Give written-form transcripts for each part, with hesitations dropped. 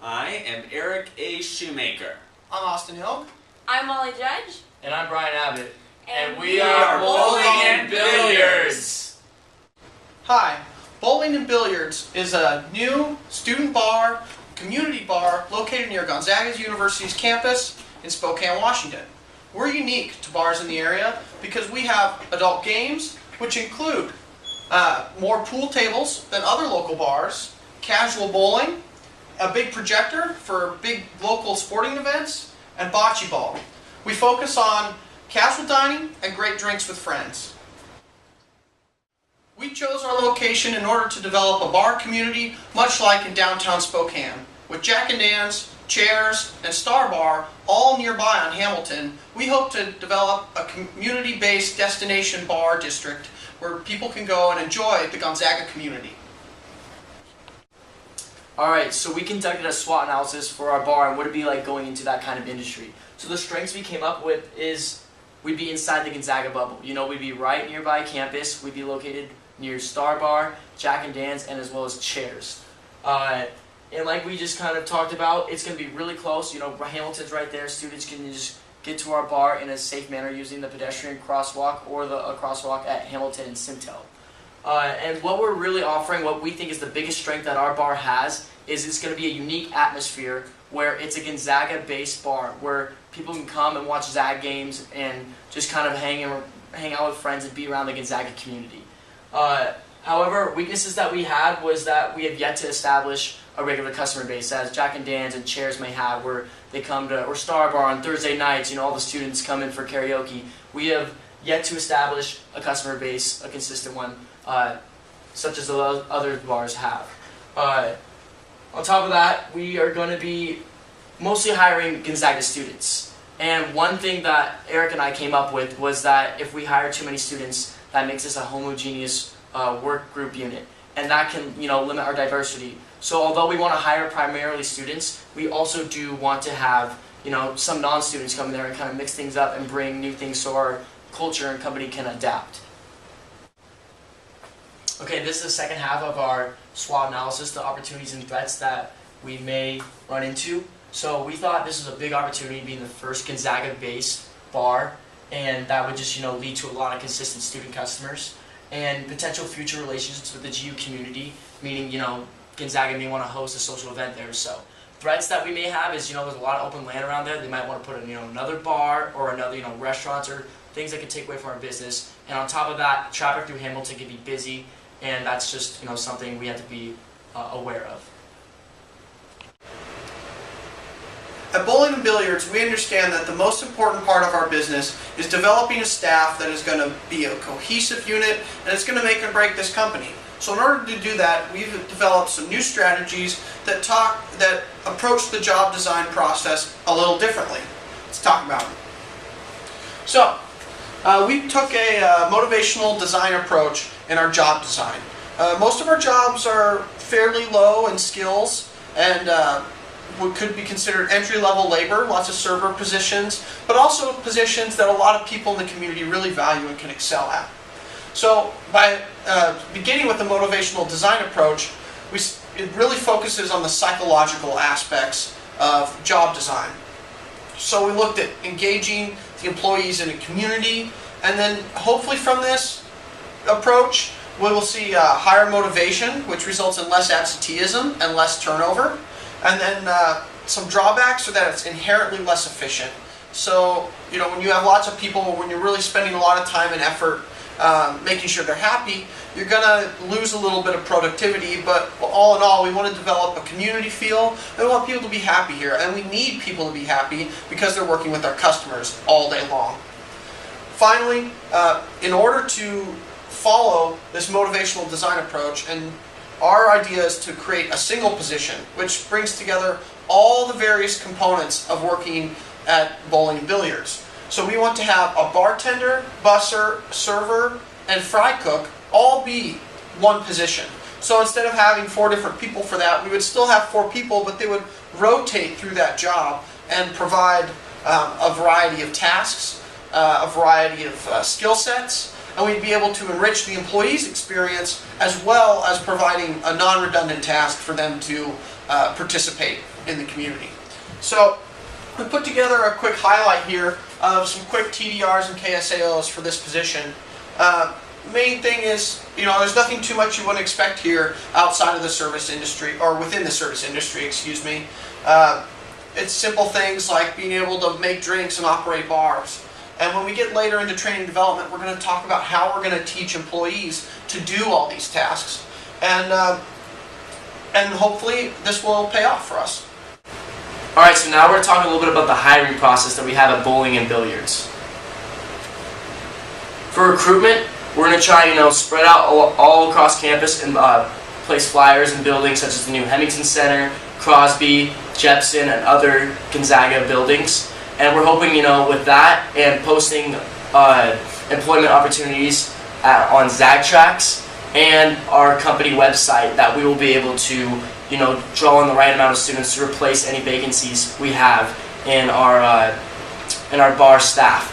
I am Eric A. Shoemaker. I'm Austin Hill. I'm Molly Judge. And I'm Brian Abbott. And we are Bowling and Billiards. Hi, Bowling and Billiards is a new student bar, community bar located near Gonzaga University's campus in Spokane, Washington. We're unique to bars in the area because we have adult games, which include more pool tables than other local bars, casual bowling, a big projector for big local sporting events, and bocce ball. We focus on casual dining and great drinks with friends. We chose our location in order to develop a bar community much like in downtown Spokane. With Jack and Dan's, Chairs, and Star Bar all nearby on Hamilton, we hope to develop a community-based destination bar district where people can go and enjoy the Gonzaga community. Alright, so we conducted a SWOT analysis for our bar and what it'd be like going into that kind of industry. So the strengths we came up with is we'd be inside the Gonzaga bubble. You know, we'd be right nearby campus, we'd be located near Star Bar, Jack and Dan's, and as well as Chairs. And like we just kind of talked about, it's going to be really close. You know, Hamilton's right there. Students can just get to our bar in a safe manner using the pedestrian crosswalk or the crosswalk at Hamilton and Simtel. And what we're really offering, what we think is the biggest strength that our bar has, is it's going to be a unique atmosphere where it's a Gonzaga-based bar where people can come and watch Zag games and just kind of hang out with friends and be around the Gonzaga community. However, weaknesses that we had was that we have yet to establish a regular customer base, as Jack and Dan's and Chairs may have, where they come to, or Star Bar on Thursday nights, you know, all the students come in for karaoke. We have yet to establish a customer base, a consistent one, such as the other bars have. On top of that, we are going to be mostly hiring Gonzaga students. And one thing that Eric and I came up with was that if we hire too many students, that makes us a homogeneous work group unit, and that can, you know, limit our diversity. So although we want to hire primarily students, we also do want to have, you know, some non-students come in there and kind of mix things up and bring new things so our culture and company can adapt. Okay, this is the second half of our SWOT analysis, the opportunities and threats that we may run into. So we thought this was a big opportunity, being the first Gonzaga-based bar, and that would just, you know, lead to a lot of consistent student customers and potential future relationships with the GU community, meaning, you know, Gonzaga may want to host a social event there. So threats that we may have is, you know, there's a lot of open land around there. They might want to put in, you know, another bar or another, you know, restaurants or things that could take away from our business. And on top of that, traffic through Hamilton can be busy, and that's just, you know, something we have to be aware of. At Bowling and Billiards, we understand that the most important part of our business is developing a staff that is going to be a cohesive unit and it's going to make and break this company. So in order to do that, we've developed some new strategies that approach the job design process a little differently. Let's talk about them. So, we took a motivational design approach in our job design. Most of our jobs are fairly low in skills and what could be considered entry-level labor, lots of server positions, but also positions that a lot of people in the community really value and can excel at. So by beginning with the motivational design approach, it really focuses on the psychological aspects of job design. So we looked at engaging the employees in a community, and then hopefully from this approach we will see higher motivation, which results in less absenteeism and less turnover. And then some drawbacks are that it's inherently less efficient. So, you know, when you have lots of people, when you're really spending a lot of time and effort making sure they're happy, you're going to lose a little bit of productivity. But all in all, we want to develop a community feel. And we want people to be happy here. And we need people to be happy because they're working with our customers all day long. Finally, in order to follow this motivational design approach, and our idea is to create a single position, which brings together all the various components of working at Bowling and Billiards. So we want to have a bartender, busser, server, and fry cook all be one position. So instead of having 4 different people for that, we would still have 4 people, but they would rotate through that job and provide a variety of tasks, a variety of skill sets, and we'd be able to enrich the employees' experience as well as providing a non-redundant task for them to participate in the community. So we put together a quick highlight here of some quick TDRs and KSAOs for this position. Main thing is, there's nothing too much you wouldn't expect here outside of the service industry, or within the service industry, excuse me. It's simple things like being able to make drinks and operate bars. And when we get later into training development, we're going to talk about how we're going to teach employees to do all these tasks. And hopefully this will pay off for us. Alright, so now we're going to talk a little bit about the hiring process that we have at Bowling and Billiards. For recruitment, we're going to try, spread out all across campus and place flyers in buildings such as the new Hemmington Center, Crosby, Jepson, and other Gonzaga buildings. And we're hoping, with that and posting employment opportunities on ZagTracks and our company website, that we will be able to, draw in the right amount of students to replace any vacancies we have in our bar staff.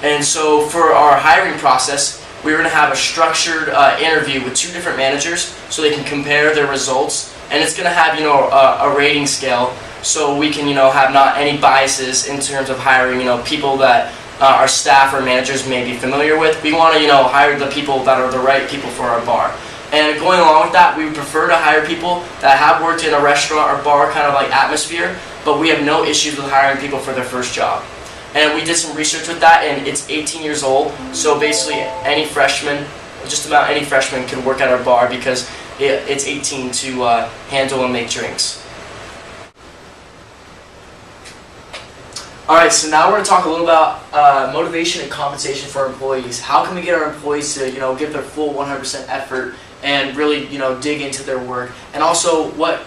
And so for our hiring process, we're going to have a structured interview with 2 different managers so they can compare their results, and it's going to have a rating scale so we can have not any biases in terms of hiring people that our staff or managers may be familiar with. We want to hire the people that are the right people for our bar. And going along with that, we would prefer to hire people that have worked in a restaurant or bar kind of like atmosphere, but we have no issues with hiring people for their first job. And we did some research with that, and it's 18 years old, so basically any freshman, just about any freshman can work at our bar because it's 18 to handle and make drinks. Alright, so now we're going to talk a little about motivation and compensation for our employees. How can we get our employees to give their full 100% effort and really dig into their work, and also what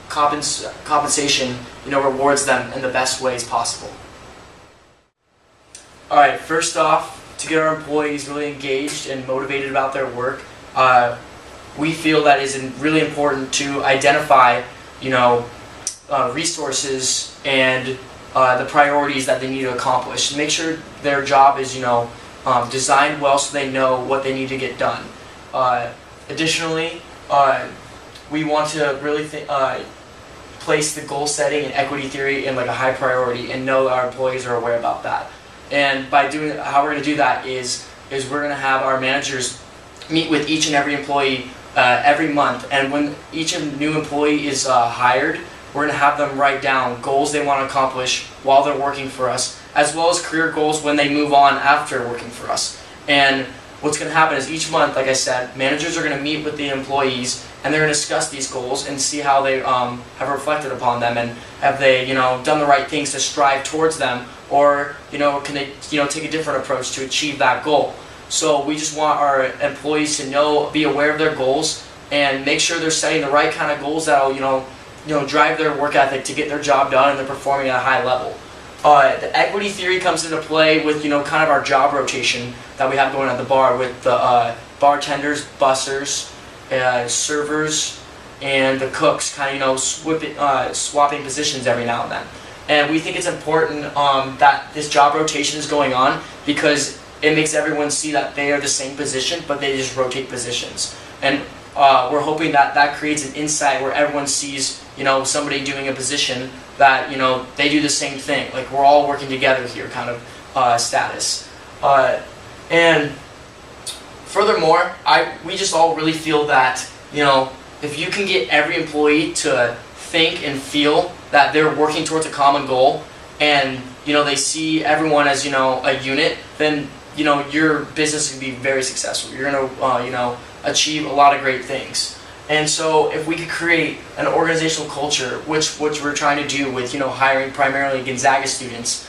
compensation rewards them in the best ways possible. Alright, first off, to get our employees really engaged and motivated about their work, we feel that it's really important to identify, resources and the priorities that they need to accomplish. Make sure their job is, designed well so they know what they need to get done. Additionally, we want to really place the goal setting and equity theory in like a high priority and know that our employees are aware about that. And by doing how we're going to do that is we're going to have our managers meet with each and every employee every month, and when each new employee is hired, we're going to have them write down goals they want to accomplish while they're working for us, as well as career goals when they move on after working for us. And what's going to happen is each month, like I said, managers are going to meet with the employees and they're going to discuss these goals and see how they have reflected upon them, and have they done the right things to strive towards them, or can they take a different approach to achieve that goal. So we just want our employees to be aware of their goals and make sure they're setting the right kind of goals that will drive their work ethic to get their job done and they're performing at a high level. The equity theory comes into play with kind of our job rotation that we have going at the bar, with the bartenders, bussers, servers, and the cooks kind of swapping positions every now and then. And we think it's important that this job rotation is going on because it makes everyone see that they are the same position, but they just rotate positions. And we're hoping that creates an insight where everyone sees somebody doing a position that they do the same thing, like we're all working together here kind of status. And furthermore, we just all really feel that if you can get every employee to think and feel that they're working towards a common goal, and they see everyone as a unit, then your business can be very successful. You're going to achieve a lot of great things. And so if we could create an organizational culture, which we're trying to do with hiring primarily Gonzaga students,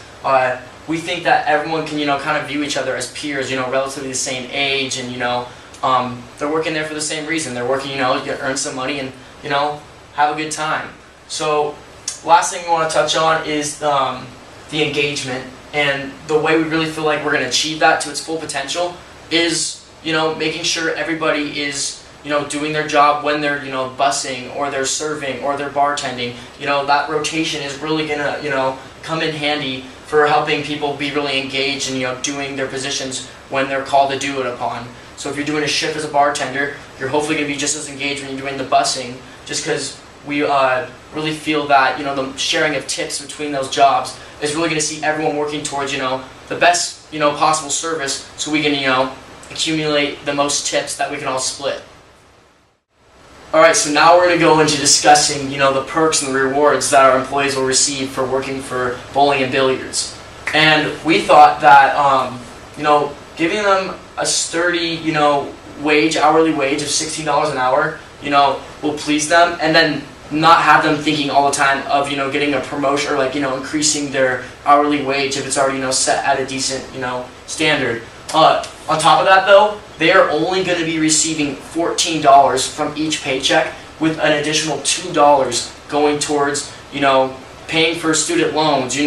we think that everyone can kind of view each other as peers, relatively the same age, and they're working there for the same reason. They're working to earn some money and have a good time. So last thing we want to touch on is the engagement, and the way we really feel like we're going to achieve that to its full potential is making sure everybody is doing their job when they're bussing, or they're serving, or they're bartending. That rotation is really going to come in handy for helping people be really engaged and doing their positions when they're called to do it upon. So if you're doing a shift as a bartender, you're hopefully going to be just as engaged when you're doing the busing, just because we really feel that the sharing of tips between those jobs is really going to see everyone working towards the best possible service, so we can accumulate the most tips that we can all split. Alright, so now we're going to go into discussing the perks and the rewards that our employees will receive for working for bowling and billiards. And we thought that giving them a sturdy hourly wage of $16 an hour will please them, and then not have them thinking all the time of getting a promotion or increasing their hourly wage if it's already set at a decent standard. On top of that though, they are only going to be receiving $14 from each paycheck, with an additional $2 going towards paying for student loans,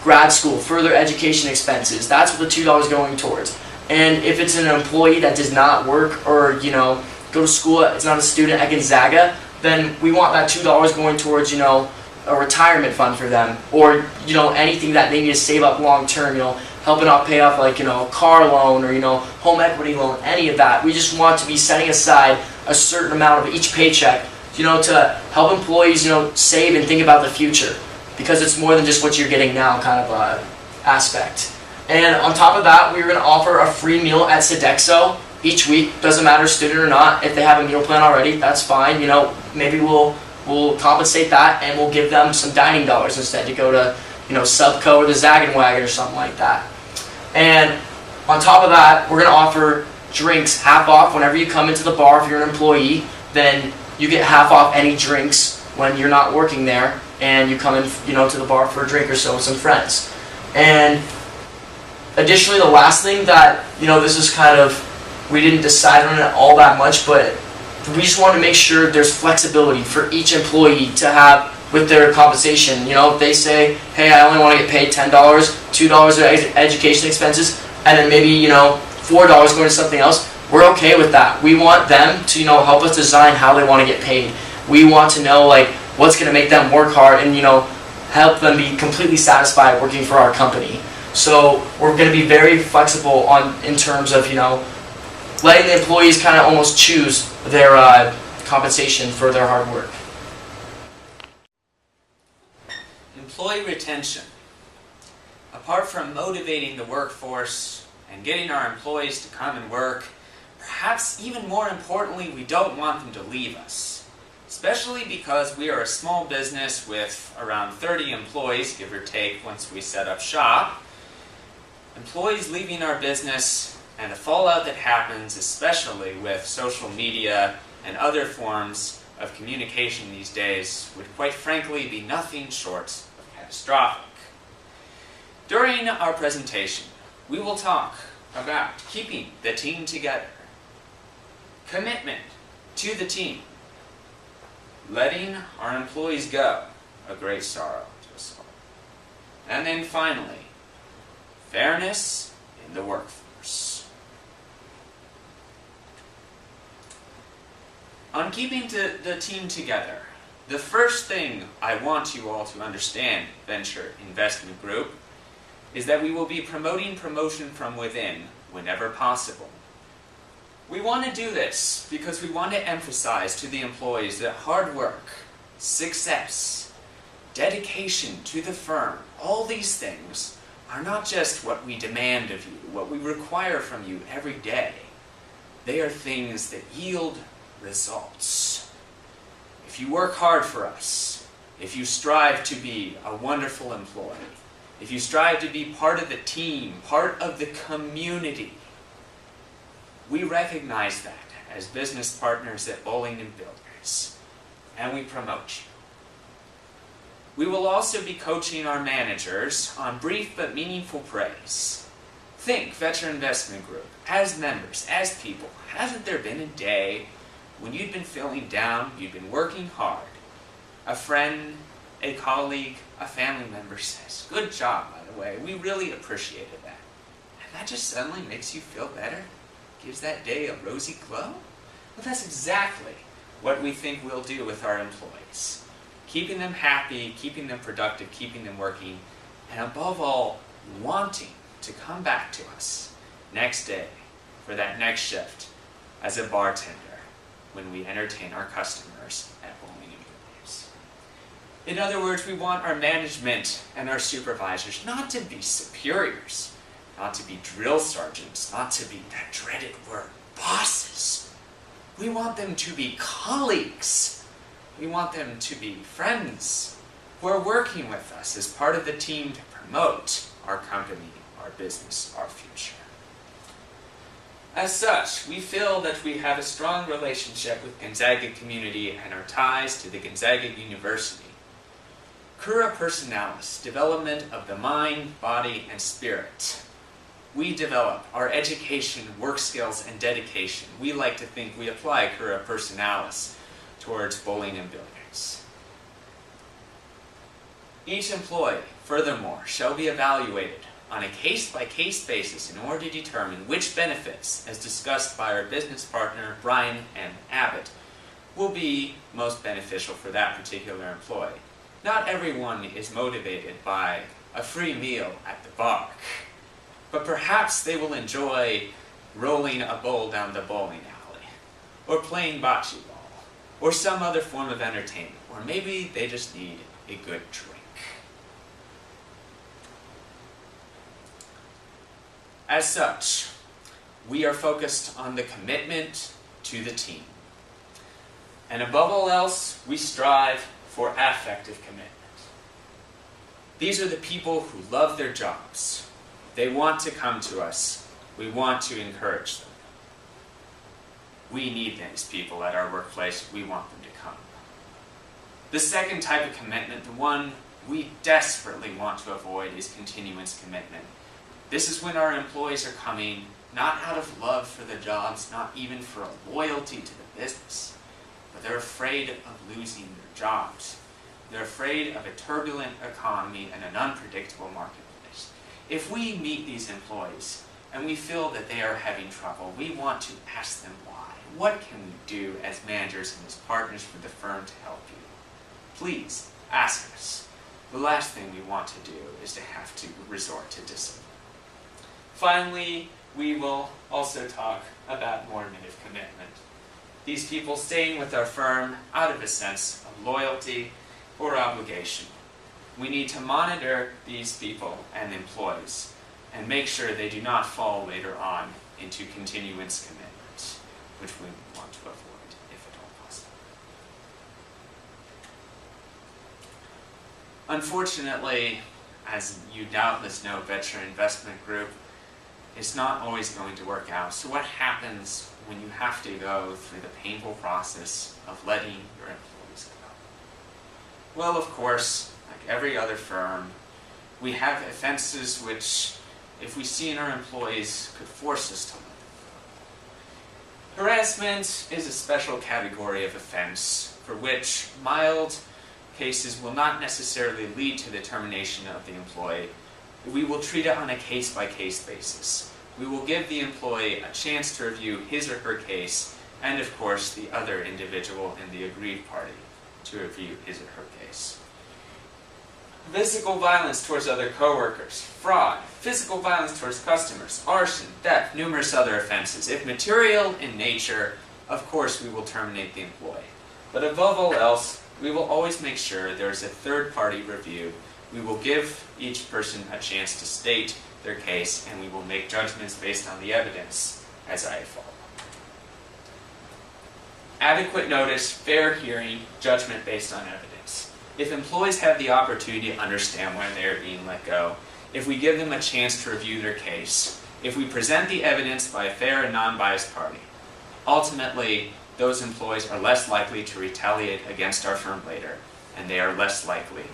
grad school, further education expenses. That's what the $2 is going towards. And if it's an employee that does not work or go to school, it's not a student at Gonzaga, then we want that $2 going towards a retirement fund for them, or anything that they need to save up long term, helping out pay off a car loan or home equity loan, any of that. We just want to be setting aside a certain amount of each paycheck to help employees save and think about the future, because it's more than just what you're getting now kind of aspect. And on top of that, we're going to offer a free meal at Sodexo each week. Doesn't matter student or not. If they have a meal plan already, that's fine. Maybe we'll compensate that, and we'll give them some dining dollars instead to go to Subco or the Zagenwagen or something like that. And on top of that, we're going to offer drinks half off whenever you come into the bar. If you're an employee, then you get half off any drinks when you're not working there, and you come in to the bar for a drink or so with some friends. And additionally, the last thing that this is kind of, we didn't decide on it all that much, but we just want to make sure there's flexibility for each employee to have with their compensation. If they say, hey, I only want to get paid $10, $2 of education expenses, and then maybe $4 going to something else, we're okay with that. We want them to help us design how they want to get paid. We want to know what's going to make them work hard and help them be completely satisfied working for our company. So we're going to be very flexible in terms of letting the employees kind of almost choose their compensation for their hard work. Employee retention. Apart from motivating the workforce and getting our employees to come and work, perhaps even more importantly, we don't want them to leave us. Especially because we are a small business with around 30 employees, give or take, once we set up shop. Employees leaving our business and the fallout that happens, especially with social media and other forms of communication these days, would quite frankly be nothing short of catastrophic. During our presentation, we will talk about keeping the team together, commitment to the team, letting our employees go, a great sorrow to us all, and then finally, fairness in the workforce. On keeping the team together, the first thing I want you all to understand, Venture Investment Group, is that we will be promoting promotion from within whenever possible. We want to do this because we want to emphasize to the employees that hard work, success, dedication to the firm, all these things are not just what we demand of you, what we require from you every day. They are things that yield results. If you work hard for us, if you strive to be a wonderful employee, if you strive to be part of the team, part of the community, we recognize that as business partners at Bowling and Billiards, and we promote you. We will also be coaching our managers on brief but meaningful praise. Think Venture Investment Group, as members, as people, hasn't there been a day when you'd been feeling down, you'd been working hard, a friend, a colleague, a family member says, "Good job, by the way, we really appreciated that." And that just suddenly makes you feel better? Gives that day a rosy glow? Well, that's exactly what we think we'll do with our employees. Keeping them happy, keeping them productive, keeping them working, and above all, wanting to come back to us next day for that next shift as a bartender when we entertain our customers at Bowling and Billiards. In other words, we want our management and our supervisors not to be superiors, not to be drill sergeants, not to be that dreaded word, bosses. We want them to be colleagues. We want them to be friends who are working with us as part of the team to promote our company, our business, our future. As such, we feel that we have a strong relationship with Gonzaga community and our ties to the Gonzaga University. Cura Personalis, development of the mind, body, and spirit. We develop our education, work skills, and dedication. We like to think we apply Cura Personalis towards bowling and billiards. Each employee, furthermore, shall be evaluated on a case-by-case basis in order to determine which benefits, as discussed by our business partner, Brian M. Abbott, will be most beneficial for that particular employee. Not everyone is motivated by a free meal at the bar, but perhaps they will enjoy rolling a bowl down the bowling alley, or playing bocce ball, or some other form of entertainment, or maybe they just need a good drink. As such, we are focused on the commitment to the team. And above all else, we strive for affective commitment. These are the people who love their jobs. They want to come to us. We want to encourage them. We need these people at our workplace. We want them to come. The second type of commitment, the one we desperately want to avoid, is continuance commitment. This is when our employees are coming not out of love for the jobs, not even for a loyalty to the business, but they're afraid of losing their jobs. They're afraid of a turbulent economy and an unpredictable marketplace. If we meet these employees and we feel that they are having trouble, we want to ask them why. What can we do as managers and as partners for the firm to help you? Please ask us. The last thing we want to do is to have to resort to discipline. Finally, we will also talk about normative commitment. These people staying with our firm out of a sense of loyalty or obligation. We need to monitor these people and employees and make sure they do not fall later on into continuance commitments, which we want to avoid if at all possible. Unfortunately, as you doubtless know, Venture Investment Group is not always going to work out. So what happens when you have to go through the painful process of letting your employees go? Well, of course, like every other firm, we have offenses which, if we see in our employees, could force us to let them go. Harassment is a special category of offense for which mild cases will not necessarily lead to the termination of the employee. We will treat it on a case-by-case basis. We will give the employee a chance to review his or her case, and of course the other individual in the aggrieved party to review his or her case. Physical violence towards other coworkers, fraud, physical violence towards customers, arson, theft, numerous other offenses. If material in nature, of course we will terminate the employee. But above all else, we will always make sure there is a third-party review. We will give each person a chance to state their case, and we will make judgments based on the evidence as I follow. Adequate notice, fair hearing, judgment based on evidence. If employees have the opportunity to understand why they are being let go, if we give them a chance to review their case, if we present the evidence by a fair and non-biased party, ultimately those employees are less likely to retaliate against our firm later, and they are less likely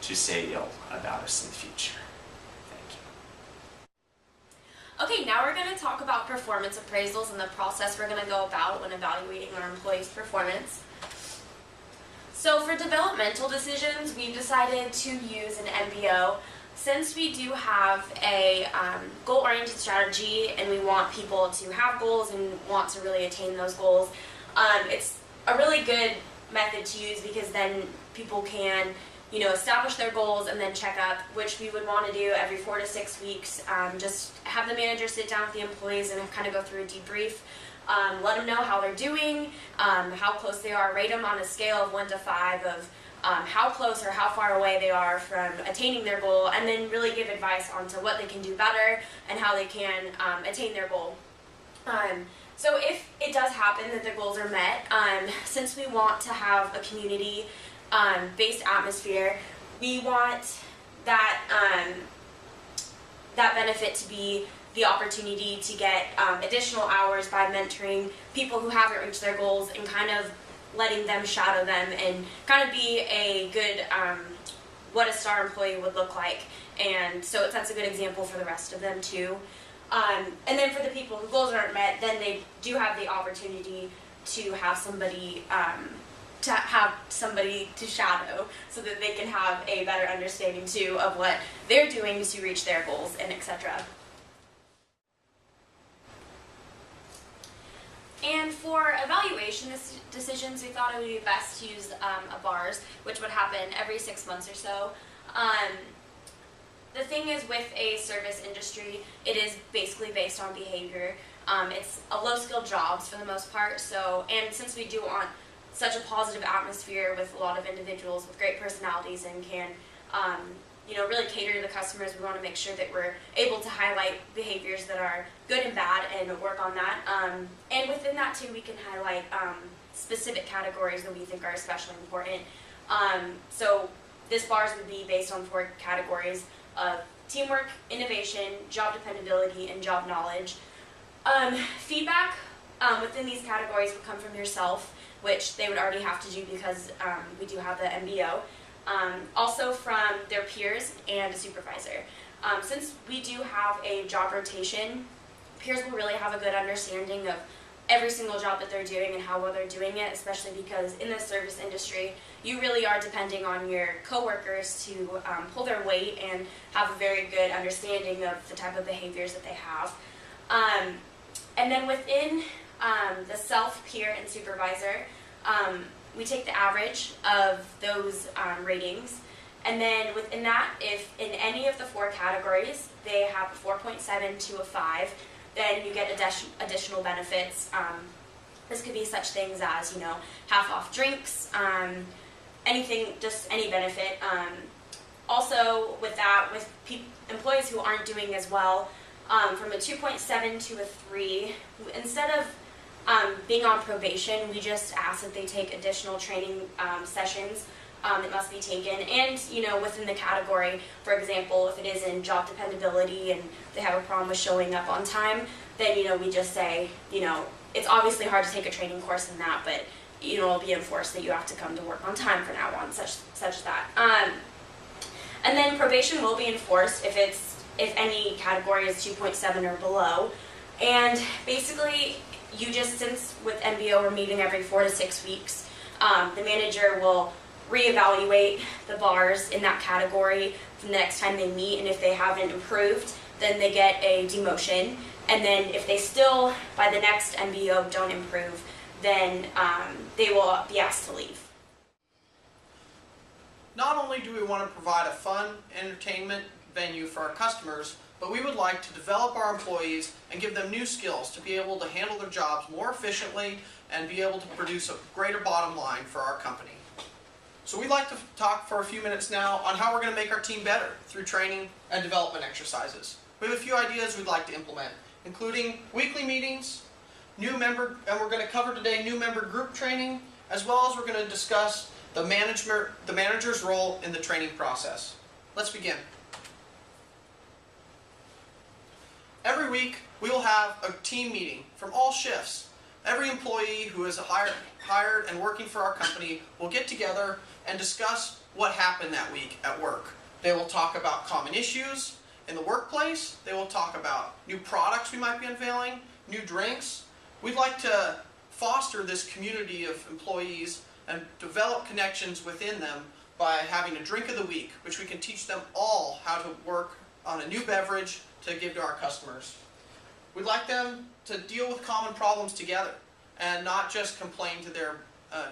to say ill about us in the future. Thank you. Okay, now we're going to talk about performance appraisals and the process we're going to go about when evaluating our employees' performance. So for developmental decisions, we've decided to use an MBO. Since we do have a goal-oriented strategy and we want people to have goals and want to really attain those goals, it's a really good method to use because then people can establish their goals and then check up, which we would want to do every 4 to 6 weeks. Just have the manager sit down with the employees and kind of go through a debrief. Let them know how they're doing, how close they are, rate them on a scale of 1 to 5 of how close or how far away they are from attaining their goal, and then really give advice on to what they can do better and how they can attain their goal. So if it does happen that the goals are met, since we want to have a community-based atmosphere, we want that benefit to be the opportunity to get additional hours by mentoring people who haven't reached their goals and kind of letting them shadow them and kind of be a good what a star employee would look like. And so that's a good example for the rest of them too. And then for the people whose goals aren't met, then they do have the opportunity to have somebody to shadow so that they can have a better understanding too of what they're doing to reach their goals and etc. And for evaluation decisions, we thought it would be best to use a BARS, which would happen every 6 months or so. The thing is, with a service industry, it is basically based on behavior. It's a low-skilled jobs for the most part, and since we do want such a positive atmosphere with a lot of individuals with great personalities and can really cater to the customers, we want to make sure that we're able to highlight behaviors that are good and bad and work on that. And within that too, we can highlight specific categories that we think are especially important. So this BARS would be based on 4 categories of teamwork, innovation, job dependability, and job knowledge. Feedback within these categories would come from yourself, which they would already have to do because we do have the MBO. Also from their peers and a supervisor. Since we do have a job rotation, peers will really have a good understanding of every single job that they're doing and how well they're doing it, especially because in the service industry, you really are depending on your coworkers to pull their weight and have a very good understanding of the type of behaviors that they have. And then within the self, peer, and supervisor, we take the average of those ratings, and then within that, if in any of the 4 categories they have a 4.7 to a 5, then you get additional benefits. This could be such things as, half off drinks, anything, just any benefit. Also with that, with employees who aren't doing as well, from a 2.7 to a 3, instead of being on probation, we just ask that they take additional training sessions that must be taken. And, within the category, for example, if it is in job dependability and they have a problem with showing up on time, then, we just say, it's obviously hard to take a training course in that, but, it'll be enforced that you have to come to work on time from now on, such that. And then probation will be enforced if any category is 2.7 or below. And basically, since with MBO we're meeting every 4 to 6 weeks, the manager will reevaluate the BARS in that category from the next time they meet, and if they haven't improved, then they get a demotion. And then if they still, by the next MBO, don't improve, then they will be asked to leave. Not only do we want to provide a fun entertainment venue for our customers, but we would like to develop our employees and give them new skills to be able to handle their jobs more efficiently and be able to produce a greater bottom line for our company. So we'd like to talk for a few minutes now on how we're going to make our team better through training and development exercises. We have a few ideas we'd like to implement, including weekly meetings, and we're going to cover today new member group training, as well as we're going to discuss the manager's role in the training process. Let's begin. Every week, we will have a team meeting from all shifts. Every employee who is hired and working for our company will get together and discuss what happened that week at work. They will talk about common issues in the workplace. They will talk about new products we might be unveiling, new drinks. We'd like to foster this community of employees and develop connections within them by having a drink of the week, which we can teach them all how to work on a new beverage to give to our customers. We'd like them to deal with common problems together and not just complain to their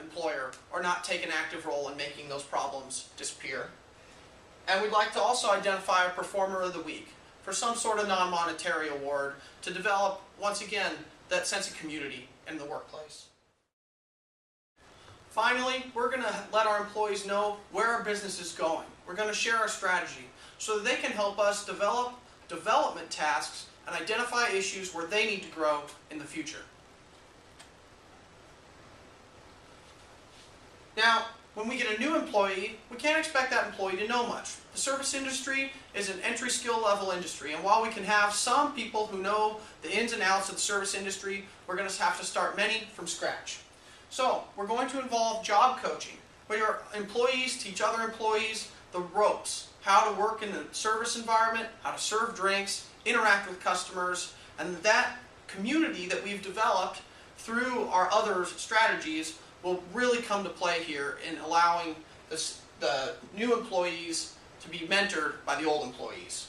employer or not take an active role in making those problems disappear. And we'd like to also identify a performer of the week for some sort of non-monetary award to develop, once again, that sense of community in the workplace. Finally, we're going to let our employees know where our business is going. We're going to share our strategy so that they can help us develop development tasks and identify issues where they need to grow in the future. Now, when we get a new employee, we can't expect that employee to know much. The service industry is an entry skill level industry, and while we can have some people who know the ins and outs of the service industry, we're going to have to start many from scratch. So, we're going to involve job coaching, where your employees teach other employees the ropes, how to work in the service environment, how to serve drinks, interact with customers, and that community that we've developed through our other strategies will really come to play here in allowing the new employees to be mentored by the old employees.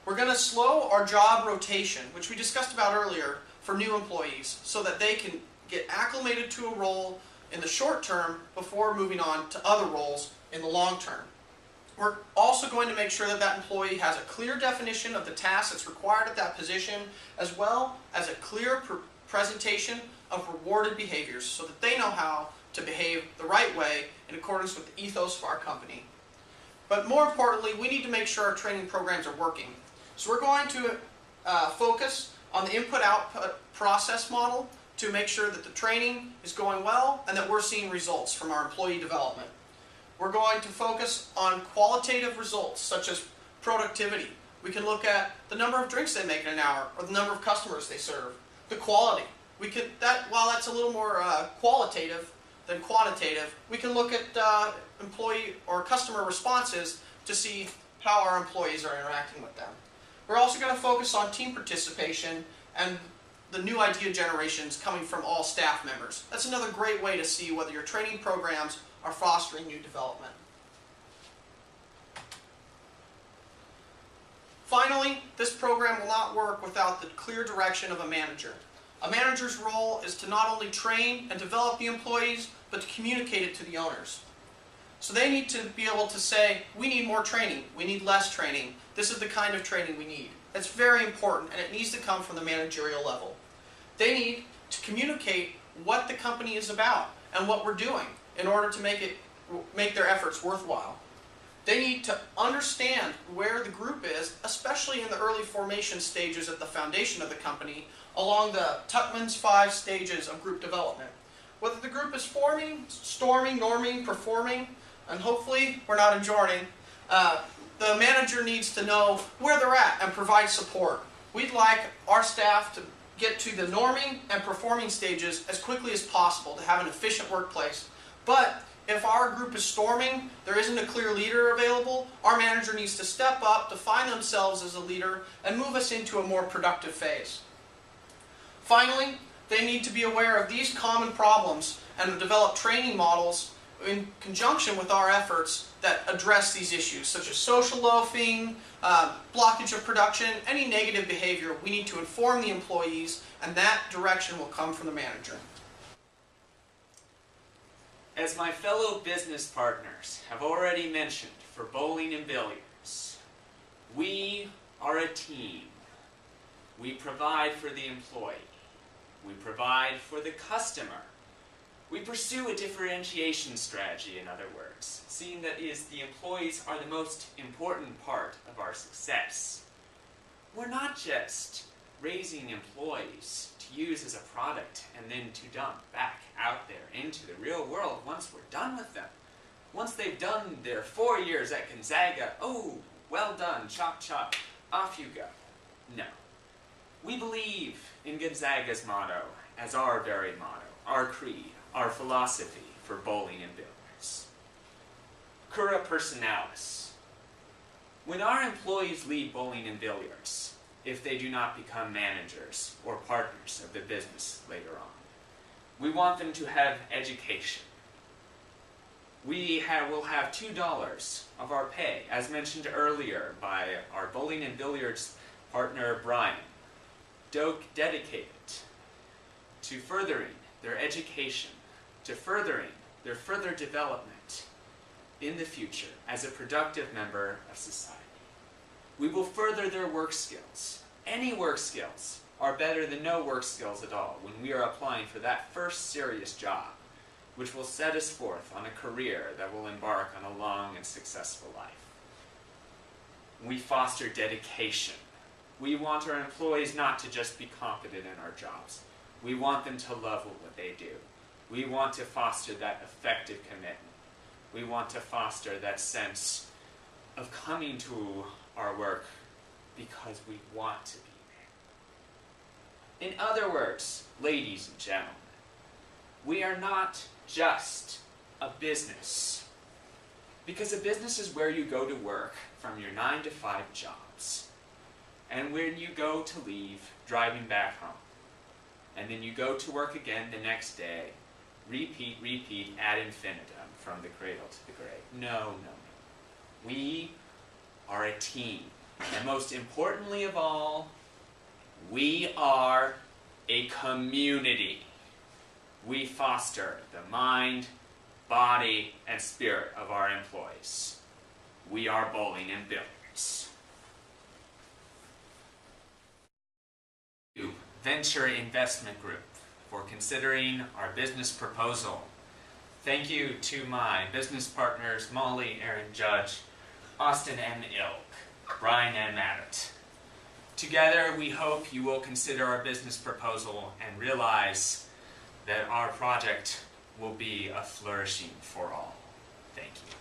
We're going to slow our job rotation, which we discussed about earlier, for new employees so that they can get acclimated to a role in the short term before moving on to other roles in the long term. We're also going to make sure that that employee has a clear definition of the task that's required at that position, as well as a clear presentation of rewarded behaviors so that they know how to behave the right way in accordance with the ethos of our company. But more importantly, we need to make sure our training programs are working. So we're going to focus on the input-output process model to make sure that the training is going well and that we're seeing results from our employee development. We're going to focus on qualitative results such as productivity. We can look at the number of drinks they make in an hour or the number of customers they serve. The quality. While that's a little more qualitative than quantitative, we can look at employee or customer responses to see how our employees are interacting with them. We're also going to focus on team participation and the new idea generations coming from all staff members. That's another great way to see whether your training programs are fostering new development. Finally, this program will not work without the clear direction of a manager. A manager's role is to not only train and develop the employees, but to communicate it to the owners. So they need to be able to say, we need more training, we need less training, this is the kind of training we need. That's very important, and it needs to come from the managerial level. They need to communicate what the company is about and what we're doing in order to make their efforts worthwhile. They need to understand where the group is, especially in the early formation stages at the foundation of the company, along the Tuckman's 5 stages of group development. Whether the group is forming, storming, norming, performing, and hopefully we're not adjourning, the manager needs to know where they're at and provide support. We'd like our staff to get to the norming and performing stages as quickly as possible to have an efficient workplace. But if our group is storming, there isn't a clear leader available, our manager needs to step up, define themselves as a leader, and move us into a more productive phase. Finally, they need to be aware of these common problems and develop training models in conjunction with our efforts that address these issues, such as social loafing, blockage of production, any negative behavior. We need to inform the employees, and that direction will come from the manager. As my fellow business partners have already mentioned for bowling and billiards, we are a team. We provide for the employee. We provide for the customer. We pursue a differentiation strategy, in other words, seeing that the employees are the most important part of our success. We're not just raising employees to use as a product and then to dump back out there into the real world once we're done with them. Once they've done their 4 years at Gonzaga, oh, well done, chop chop, off you go. No. We believe in Gonzaga's motto as our very motto, our creed, our philosophy for bowling and billiards. Cura personalis. When our employees leave bowling and billiards, if they do not become managers or partners of the business later on, we want them to have education. We will have $2 of our pay, as mentioned earlier by our bowling and billiards partner Brian, dedicated to furthering their education to furthering their further development in the future as a productive member of society. We will further their work skills. Any work skills are better than no work skills at all when we are applying for that first serious job, which will set us forth on a career that will embark on a long and successful life. We foster dedication. We want our employees not to just be competent in our jobs. We want them to love what they do. We want to foster that effective commitment. We want to foster that sense of coming to our work because we want to be there. In other words, ladies and gentlemen, we are not just a business. Because a business is where you go to work from your 9-to-5 jobs. And when you go to leave, driving back home. And then you go to work again the next day. Repeat, ad infinitum from the cradle to the grave. No. We are a team. And most importantly of all, we are a community. We foster the mind, body, and spirit of our employees. We are bowling and billiards. Venture Investment Group for considering our business proposal. Thank you to my business partners, Molly Aaron Judge, Austin M. Ilk, Brian M. Maddett. Together, we hope you will consider our business proposal and realize that our project will be a flourishing for all. Thank you.